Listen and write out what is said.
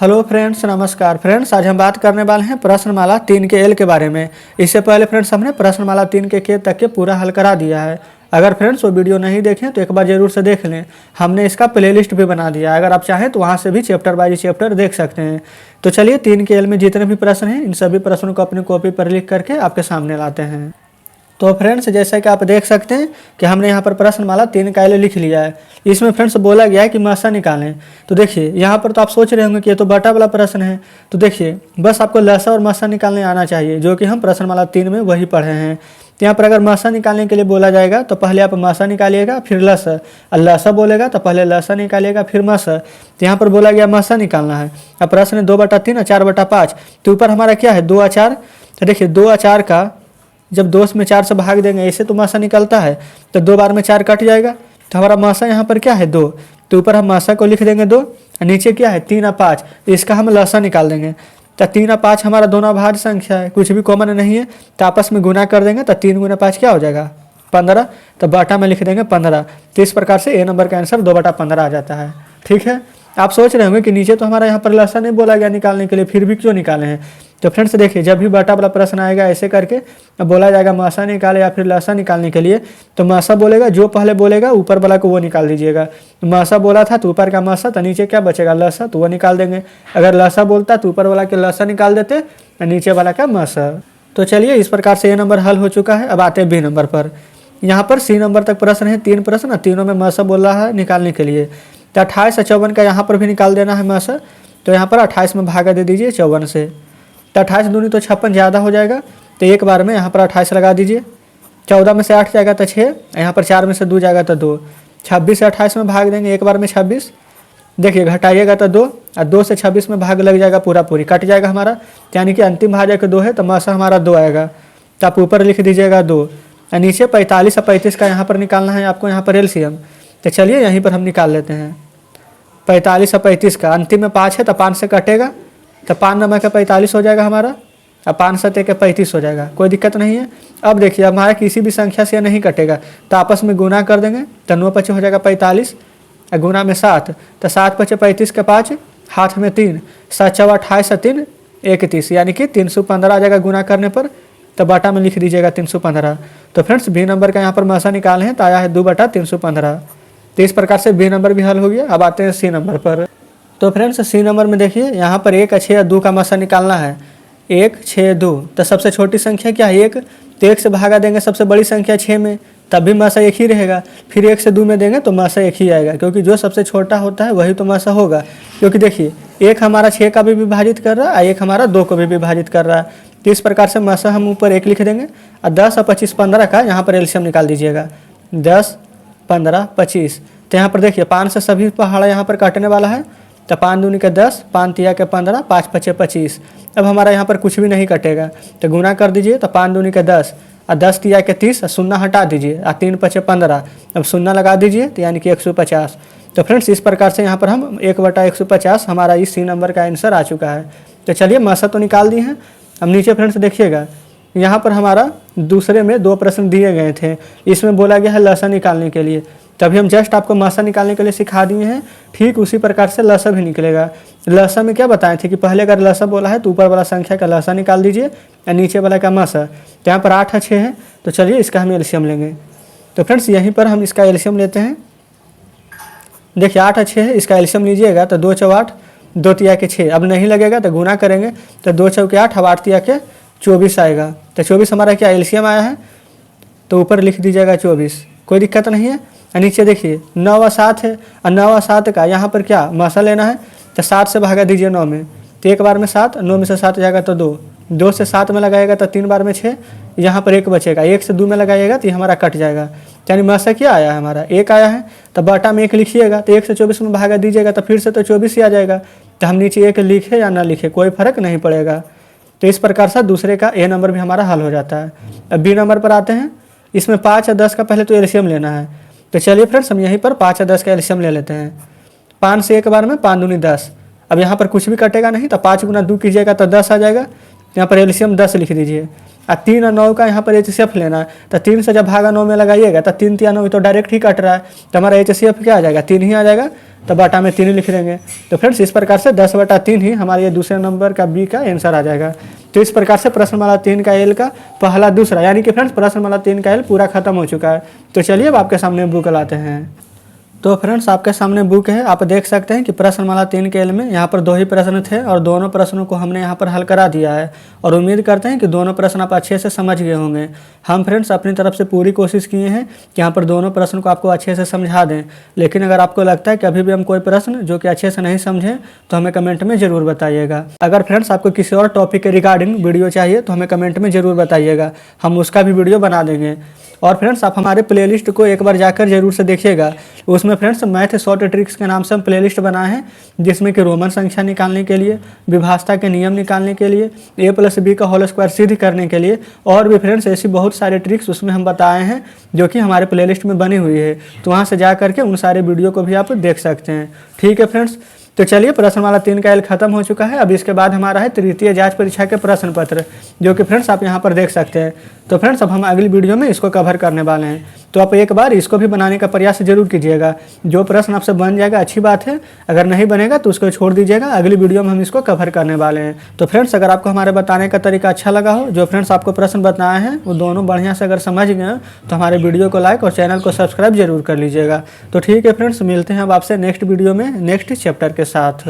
Hello friends, नमस्कार friends. आज हम बात करने वाले हैं प्रश्नमाला 3 के एल के बारे में। इससे पहले फ्रेंड्स हमने प्रश्नमाला 3 के तक के पूरा हल करा दिया है। अगर फ्रेंड्स वो वीडियो नहीं देखें तो एक बार जरूर से देख लें। हमने इसका प्लेलिस्ट भी बना दिया है, अगर आप चाहें तो वहाँ से भी चैप्टर बाय चैप्टर देख सकते हैं। तो चलिए 3 के एल में जितने भी प्रश्न हैं इन सभी प्रश्नों को अपनी कॉपी पर लिख करके आपके सामने लाते हैं। तो फ्रेंड्स जैसा कि आप देख सकते हैं कि हमने यहाँ पर प्रश्नमाला 3 का एल लिख लिया है। इसमें फ्रेंड्स बोला गया है कि मासा निकालें। तो देखिए यहाँ पर तो आप सोच रहे होंगे कि ये तो बटा वाला प्रश्न है। तो देखिए बस आपको लसा और मासा निकालने आना चाहिए, जो कि हम प्रश्नमाला 3 में वही पढ़े हैं। तो यहाँ पर अगर मासा निकालने के लिए बोला जाएगा तो पहले आप मासा निकालिएगा फिर लसा, और लसा बोलेगा तो पहले लसा निकालिएगा फिर मासा। तो यहाँ पर बोला गया मासा निकालना है। अब प्रश्न है 2/3 और 4/5। तो ऊपर हमारा क्या है 2 और 4। तो देखिए 2 और 4 का जब 2 में 4 से भाग देंगे ऐसे तो मासा निकलता है, तो 2 बार में 4 कट जाएगा। तो हमारा मासा यहाँ पर क्या है 2। तो ऊपर हम मासा को लिख देंगे 2, और नीचे क्या है 3 और 5। इसका हम लसा निकाल देंगे। तो 3 और 5 हमारा दोनों अभाज्य संख्या है, कुछ भी कॉमन नहीं है। तो आपस में गुना कर देंगे तो 3 गुना 5 क्या हो जाएगा 15। तो बाटा में लिख देंगे 15। तो इस प्रकार से ए नंबर का आंसर 2/15 आ जाता है। ठीक है, आप सोच रहे होंगे कि नीचे तो हमारा यहाँ पर लसा नहीं बोला गया निकालने के लिए, फिर भी क्यों निकाले हैं। तो फ्रेंड्स देखिए जब भी बटा वाला प्रश्न आएगा ऐसे करके बोला जाएगा मासा निकाले या फिर लसा निकालने के लिए, तो मासा बोलेगा, जो पहले बोलेगा ऊपर वाला को वो निकाल दीजिएगा। तो मासा बोला था तो ऊपर का मासा, तो नीचे क्या बचेगा लसा, तो वो निकाल देंगे। अगर लसा बोलता तो ऊपर वाला के लसा निकाल देते और नीचे वाला का मासा। तो चलिए इस प्रकार से ए नंबर हल हो चुका है। अब आते हैं बी नंबर पर। यहाँ पर सी नंबर तक प्रश्न है, 3 प्रश्न, तीनों में मासा बोल रहा है निकालने के लिए। तो 28 और 54 का यहाँ पर भी निकाल देना है मासा। तो यहाँ पर 28 में भागा दे दीजिए 54 से। तो 28 दूनी तो 56 ज़्यादा हो जाएगा, तो एक बार में यहाँ पर 28 लगा दीजिए। 14 में से 8 जाएगा तो 6, यहाँ पर 4 में से 2 जाएगा तो 2। 26 से 28 में भाग देंगे एक बार में 26। देखिए घटाइएगा तो 2, और 2 से 26 में भाग लग जाएगा, पूरा पूरी कट जाएगा हमारा। यानी कि अंतिम भाजक 2 है, तो मासा हमारा 2 आएगा। तो आप ऊपर लिख दीजिएगा 2, और नीचे 45 और 35 का यहाँ पर निकालना है आपको, यहाँ पर एलसीएम। तो चलिए यहीं पर हम निकाल लेते हैं 45 और 35 का। अंतिम में 5 है तो 5 से कटेगा, तो 5 नंबर का 45 हो जाएगा हमारा, और 5 7 के 35 हो जाएगा, कोई दिक्कत नहीं है। अब देखिए हमारा किसी भी संख्या से नहीं कटेगा, तो आपस में गुना कर देंगे। तो 9 5 हो जाएगा 45, और गुना में 7, तो 7 5 35 के 5, हाथ में 3, 7 4 28 और 3 31, यानी कि 315 आ जाएगा गुना करने पर। तो बाटा में लिख दीजिएगा 315। तो फ्रेंड्स बी नंबर का यहाँ पर मासा निकाले हैं, तो आया है 2/315। तो इस प्रकार से बी नंबर भी हल हो गया। अब आते हैं सी नंबर पर। तो फ्रेंड्स सी नंबर में देखिए यहाँ पर 1 6 और 2 का मासा निकालना है। 1 6 2, तो सबसे छोटी संख्या क्या है 1, तो 1 से भागा देंगे सबसे बड़ी संख्या 6 में, तब भी मासा 1 ही रहेगा। फिर 1 से 2 में देंगे तो मासा 1 ही आएगा, क्योंकि जो सबसे छोटा होता है वही तो मासा होगा। क्योंकि देखिए 1 हमारा 6 का भी विभाजित कर रहा है और 1 हमारा 2 को भी विभाजित कर रहा है। तो इस प्रकार से मासा हम ऊपर 1 लिख देंगे, और 10 और 25 15 का यहाँ पर एलसीएम निकाल दीजिएगा। 10 15 25। तो यहाँ पर देखिए 5 से सभी पहाड़ा यहाँ पर काटने वाला है। तो 5 दूनी के 10, 5 तिया के 15, 5 5 25। अब हमारा यहाँ पर कुछ भी नहीं कटेगा, तो गुना कर दीजिए। तो 5 दूनी के 10, और 10 तिया के 30, और शून्य हटा दीजिए, और 3 5 15। अब शून्य लगा दीजिए, तो यानी कि 150। तो फ्रेंड्स इस प्रकार से यहाँ पर हम 1/150 हमारा इस सी नंबर का आंसर आ चुका है। तो चलिए मासा तो निकाल दिए हैं। अब नीचे फ्रेंड्स देखिएगा यहाँ पर हमारा दूसरे में 2 प्रश्न दिए गए थे, इसमें बोला गया है लसा निकालने के लिए। तभी हम जस्ट आपको मासा निकालने के लिए सिखा दिए हैं। ठीक उसी प्रकार से लसा भी निकलेगा। लसा में क्या बताए थे कि पहले अगर लसा बोला है तो ऊपर वाला संख्या का लसा निकाल दीजिए और नीचे वाला का मासा। तो यहाँ पर 8 और 6 है, तो चलिए इसका हम एलसीएम लेंगे। तो फ्रेंड्स यहीं पर हम इसका एलसीएम लेते हैं। देखिए 8 और 6 है, इसका एलसीएम लीजिएगा तो 2 4 8, 2 तिया के 6। अब नहीं लगेगा तो गुना करेंगे, तो 2 4 के 8, अब 8 तिया के 24 आएगा। तो 24 हमारा क्या एलसीएम आया है, तो ऊपर लिख दीजिएगा 24, कोई दिक्कत नहीं है। और नीचे देखिए 9 और 7 है, और 9 और 7 का यहाँ पर क्या मासा लेना है। तो 7 से भागा दीजिए 9 में, तो एक बार में 7, 9 में से 7 जाएगा तो 2, 2 से 7 में लगाएगा तो 3 बार में 6, यहाँ पर 1 बचेगा। 1 से 2 में लगाइएगा तो ये हमारा कट जाएगा, यानी मासा क्या आया है हमारा 1 आया है। तो बाटा में 1 लिखिएगा, तो 1 से 24 में भागा दीजिएगा, तो फिर से तो 24 ही आ जाएगा। तो हम नीचे 1 लिखे या ना लिखे कोई फर्क नहीं पड़ेगा। तो इस प्रकार से दूसरे का ए नंबर भी हमारा हल हो जाता है। अब बी नंबर पर आते हैं। इसमें 5 और 10 का पहले तो एलसीएम लेना है। तो चलिए फ्रेंड्स हम यहीं पर 5 और 10 का एलसीएम ले लेते हैं। 5 से एक बार में 5 दूनी 10। अब यहाँ पर कुछ भी कटेगा नहीं, तो 5 गुना 2 कीजिएगा तो 10 आ जाएगा। यहाँ पर एलसीएम 10 लिख दीजिए। 3 और 9 का यहाँ पर HCF लेना है, तो 3 से जब भागा 9 में लगाइएगा तो 3 3 9 तो डायरेक्ट ही कट रहा है, तो हमारा HCF क्या आ जाएगा 3 ही आ जाएगा, तो बटा में 3 लिख देंगे। तो फ्रेंड्स इस प्रकार से 10/3 ही हमारे ये दूसरे नंबर का बी का आंसर आ जाएगा। तो इस प्रकार से प्रश्नमाला 3 का एल का पहला दूसरा यानी कि फ्रेंड्स प्रश्नमाला 3 का एल पूरा खत्म हो चुका है। तो चलिए अब आपके सामने बुक लाते हैं। तो फ्रेंड्स आपके सामने बुक है, आप देख सकते हैं कि प्रश्नमाला 3 के एल में यहाँ पर 2 ही प्रश्न थे और दोनों प्रश्नों को हमने यहाँ पर हल करा दिया है और उम्मीद करते हैं कि दोनों प्रश्न आप अच्छे से समझ गए होंगे। हम फ्रेंड्स अपनी तरफ से पूरी कोशिश किए हैं कि यहाँ पर दोनों प्रश्न को आपको अच्छे से समझा दें, लेकिन अगर आपको लगता है कि अभी भी हम कोई प्रश्न जो कि अच्छे से नहीं समझें तो हमें कमेंट में ज़रूर बताइएगा। अगर फ्रेंड्स आपको किसी और टॉपिक के रिगार्डिंग वीडियो चाहिए तो हमें कमेंट में ज़रूर बताइएगा, हम उसका भी वीडियो बना देंगे। और फ्रेंड्स आप हमारे प्लेलिस्ट को एक बार जाकर जरूर से देखिएगा, उसमें फ्रेंड्स मैथ शॉर्ट ट्रिक्स के नाम से हम प्लेलिस्ट बनाए हैं, जिसमें कि रोमन संख्या निकालने के लिए, विभाजता के नियम निकालने के लिए, a+b का होल स्क्वायर सिद्ध करने के लिए और भी फ्रेंड्स ऐसी बहुत सारे ट्रिक्स उसमें हम बताए हैं जो कि हमारे प्लेलिस्ट में बनी हुई है। तो वहाँ से जा करके उन सारे वीडियो को भी आप देख सकते हैं। ठीक है फ्रेंड्स, तो चलिए प्रश्नमाला 3 का एल खत्म हो चुका है। अब इसके बाद हमारा है तृतीय जांच परीक्षा के प्रश्न पत्र, जो कि फ्रेंड्स आप यहाँ पर देख सकते हैं। तो फ्रेंड्स अब हम अगली वीडियो में इसको कवर करने वाले हैं, तो आप एक बार इसको भी बनाने का प्रयास जरूर कीजिएगा। जो प्रश्न आपसे बन जाएगा अच्छी बात है, अगर नहीं बनेगा तो उसको छोड़ दीजिएगा, अगली वीडियो में हम इसको कवर करने वाले हैं। तो फ्रेंड्स अगर आपको हमारे बताने का तरीका अच्छा लगा हो, जो फ्रेंड्स आपको प्रश्न बताए हैं वो दोनों बढ़िया से अगर समझ गए तो हमारे वीडियो को लाइक और चैनल को सब्सक्राइब जरूर कर लीजिएगा। तो ठीक है फ्रेंड्स, मिलते हैं अब आपसे नेक्स्ट वीडियो में नेक्स्ट चैप्टर के साथ।